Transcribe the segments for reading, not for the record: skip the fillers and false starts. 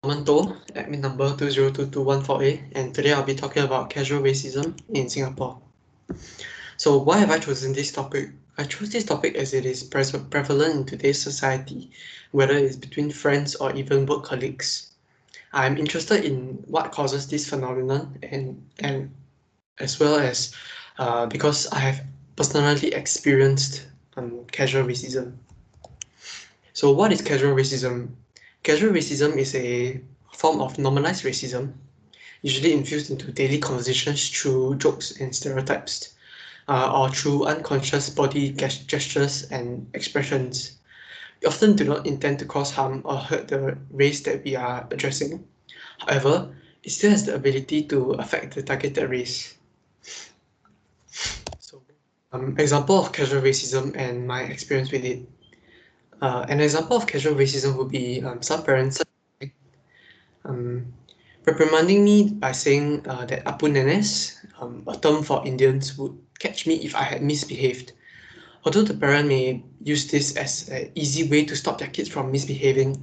Manto, admin number 202214A, and today I'll be talking about casual racism in Singapore. So why have I chosen this topic? I chose this topic as it is prevalent in today's society, whether it's between friends or even work colleagues. I'm interested in what causes this phenomenon and as well as because I have personally experienced casual racism. So what is casual racism? Casual racism is a form of normalized racism, usually infused into daily conversations through jokes and stereotypes, or through unconscious body gestures and expressions. We often do not intend to cause harm or hurt the race that we are addressing. However, it still has the ability to affect the targeted race. So, example of casual racism and my experience with it. An example of casual racism would be some parents um, reprimanding me by saying that Apu Nenes, a term for Indians, would catch me if I had misbehaved. Although the parent may use this as an easy way to stop their kids from misbehaving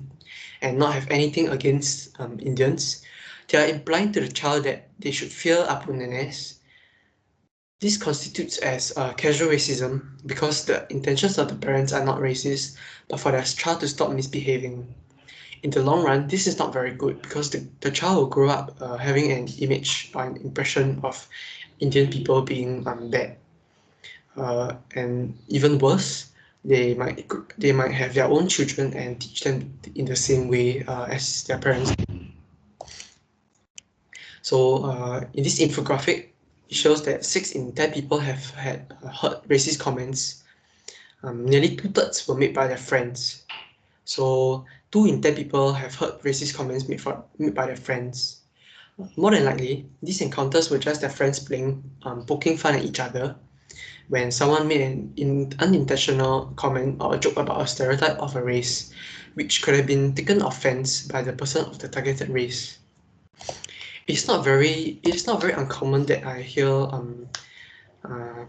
and not have anything against Indians, they are implying to the child that they should fear Apu Nenes. This constitutes as casual racism because the intentions of the parents are not racist, but for their child to stop misbehaving. In the long run, this is not very good because the child will grow up having an image or an impression of Indian people being bad. And even worse, they might have their own children and teach them in the same way as their parents. So in this infographic, it shows that 6 in 10 people have had heard racist comments. Nearly 2/3 were made by their friends. So 2 in 10 people have heard racist comments made by their friends. More than likely, these encounters were just their friends playing, poking fun at each other when someone made an unintentional comment or a joke about a stereotype of a race, which could have been taken offense by the person of the targeted race. It is not very uncommon that I hear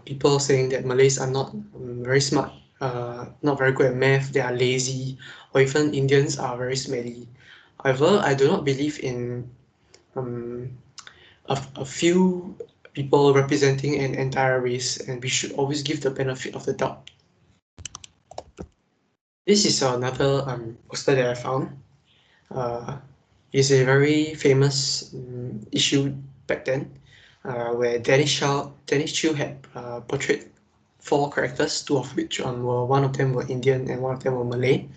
people saying that Malays are not very smart, not very good at math, they are lazy, or even Indians are very smelly. However, I do not believe in a few people representing an entire race, and we should always give the benefit of the doubt. This is another poster that I found. It's a very famous issue back then, where Dennis Chew had portrayed 4 characters, 2 of which one of them were Indian and one of them were Malay.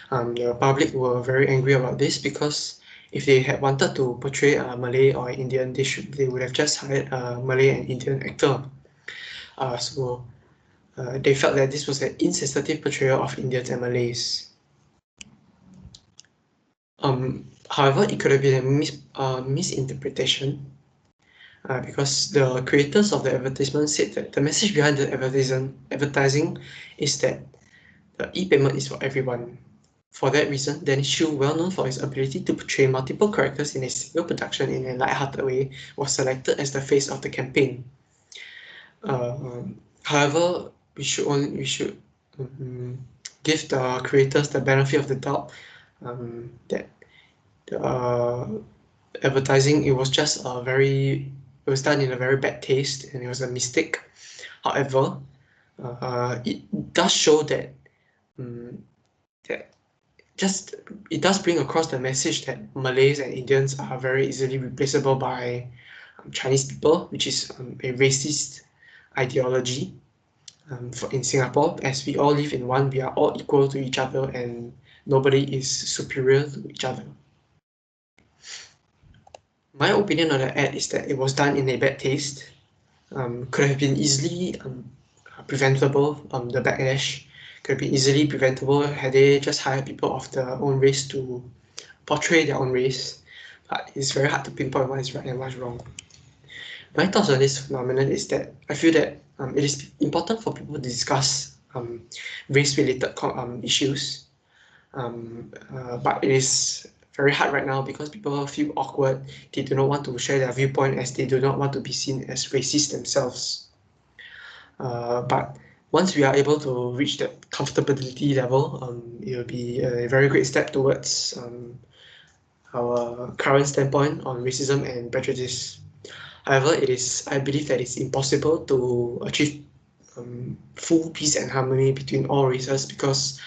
The public were very angry about this because if they had wanted to portray a Malay or Indian, they would have just hired a Malay and Indian actor. So they felt that this was an insensitive portrayal of Indians and Malays. However, it could have been a misinterpretation because the creators of the advertisement said that the message behind the advertising is that the e-payment is for everyone. For that reason, Dennis Chew, well known for his ability to portray multiple characters in a single production in a light-hearted way, was selected as the face of the campaign. However, we should give the creators the benefit of the doubt that the advertising it was done in a very bad taste and it was a mistake. However, it does show that it does bring across the message that Malays and Indians are very easily replaceable by Chinese people, which is a racist ideology in Singapore. As we all live in one, we are all equal to each other and nobody is superior to each other. My opinion on the ad is that it was done in a bad taste, could have been easily preventable. The backlash could be easily preventable had they just hired people of their own race to portray their own race. But it's very hard to pinpoint what is right and what's wrong. My thoughts on this phenomenon is that I feel that it is important for people to discuss race-related issues, but it is very hard right now because people feel awkward. They do not want to share their viewpoint as they do not want to be seen as racist themselves. But once we are able to reach that comfortability level, it will be a very great step towards our current standpoint on racism and prejudice. However, I believe that it's impossible to achieve full peace and harmony between all races because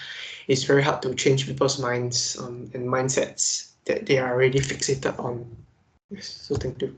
it's very hard to change people's minds and mindsets that they are already fixated on. Yes, so thank you.